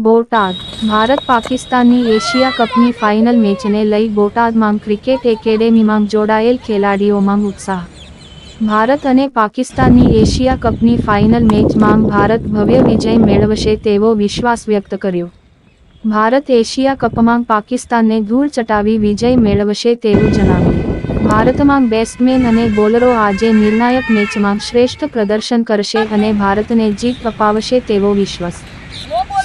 બોટાદ ભારત પાકિસ્તાનની Asia કપની final મેચને લઈ બોટાદમાં ક્રિકેટ એકેડેમીમાં જોડાયેલ ખેલાડીઓમાં ઉત્સાહ। ભારત અને પાકિસ્તાનની એશિયા કપની ફાઇનલ મેચમાં ભારત ભવ્ય વિજય મેળવશે તેવો વિશ્વાસ વ્યક્ત કર્યો। ભારત એશિયા કપમાં પાકિસ્તાનને ધૂળ ચટાવી વિજય મેળવશે તેવું જણાવ્યું। ભારતમાં બેટ્સમેન અને બોલરો આજે નિર્ણાયક મેચમાં શ્રેષ્ઠ પ્રદર્શન કરશે અને ભારતને જીત અપાવશે તેવો વિશ્વાસ।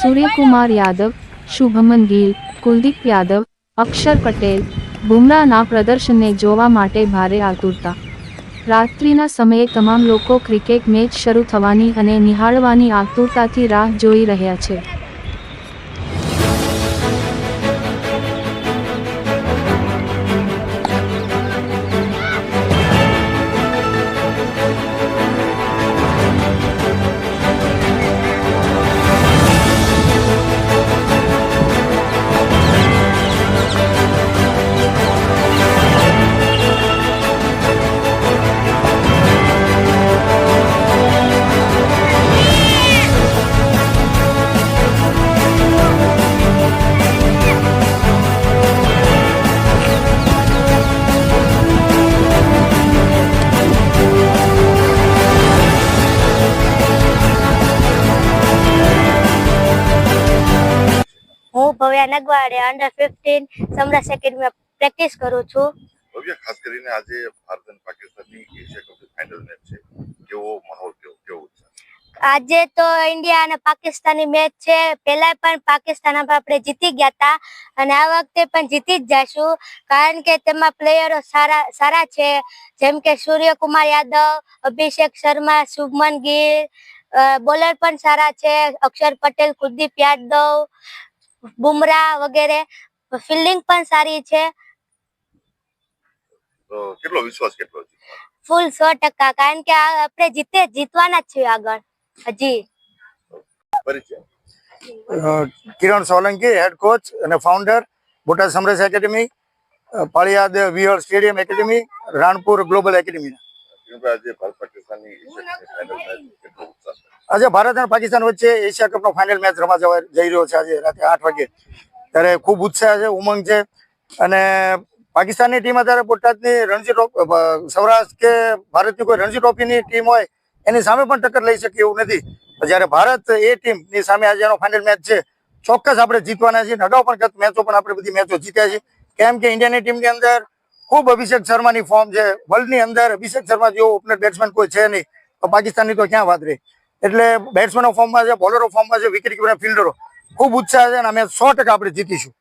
સૂર્યકુમાર યાદવ, શુભમન ગિલ, કુલદીપ યાદવ, અક્ષર પટેલ, બુમરાહના પ્રદર્શનને જોવા માટે ભારે આતુરતા। રાત્રિના સમયે તમામ લોકો ક્રિકેટ મેચ શરૂ થવાની અને નિહાળવાની આતુરતાથી રાહ જોઈ રહ્યા છે। હું ભવ્યા નગવાડે અંડર 15 સમરસ એકેડમી પ્રેક્ટિસ કરું છું। ભવ્ય, ખાસ કરીને આજે ભારત અને પાકિસ્તાનની એશિયા કપની ફાઇનલ મેચ છે, કેવો માહોલ કેવો ઉત્સાહ? આજે તો ઇન્ડિયા અને પાકિસ્તાનની મેચ છે। પહેલા પણ પાકિસ્તાન આપણે જીતી ગયા હતા અને આ વખતે પણ જીતી જ જઈશું, કારણ કે તેમાં પ્લેયરો સારા છે, જેમ કે સૂર્યકુમાર યાદવ, અભિષેક શર્મા, શુભમન ગિલ, બોલર પણ સારા છે, અક્ષર પટેલ, કુલદીપ યાદવ, બુમરાહ વગેરે, ફિલ્ડિંગ પણ સારી છે। કેટલો વિશ્વાસ કેટલો છે? ફૂલ 100%, કારણ કે આપણે જીતવાના જ છીએ આગળ હજી। પરિચય? કિરણ સોલંકી, હેડ કોચ અને founder, Botad Samras academy, Paliyad Vihal stadium academy, Ranpur global academy. આજે ભારત પાકિસ્તાનની એશિયા કપની ફાઇનલ મેચ કેટલો ઉત્સાહ? આજે ભારત અને પાકિસ્તાન વચ્ચે એશિયા કપનો ફાઇનલ મેચ રમવા જઈ રહ્યો છે આજે રાતે 8 વાગે, ત્યારે ખૂબ ઉત્સાહ છે, ઉમંગ છે। અને પાકિસ્તાનની ટીમ અત્યારે બોટાદની રણજી ટ્રોફી, સૌરાષ્ટ્ર કે ભારતની કોઈ રણજી ટ્રોફીની ટીમ હોય એની સામે પણ ટક્કર લઈ શકે એવું નથી। જ્યારે ભારત એ ટીમની સામે આજે એનો ફાઇનલ મેચ છે, ચોક્કસ આપણે જીતવાના છીએ। અગાઉ પણ ગત મેચો પણ આપણે બધી મેચો જીત્યા છે, કેમ કે ઇન્ડિયાની ટીમની અંદર ખૂબ અભિષેક શર્માની ફોર્મ છે। વર્લ્ડની અંદર અભિષેક શર્મા જેવો ઓપનર બેટ્સમેન કોઈ છે નહીં, તો પાકિસ્તાનની તો ક્યાં વાત રહી। એટલે બેટ્સમેનો ફોર્મમાં છે, બોલરો ફોર્મમાં છે, વિકેટ કીપર, ફિલ્ડરો ખૂબ ઉત્સાહ છે અને અમે 100% આપણે જીતીશું।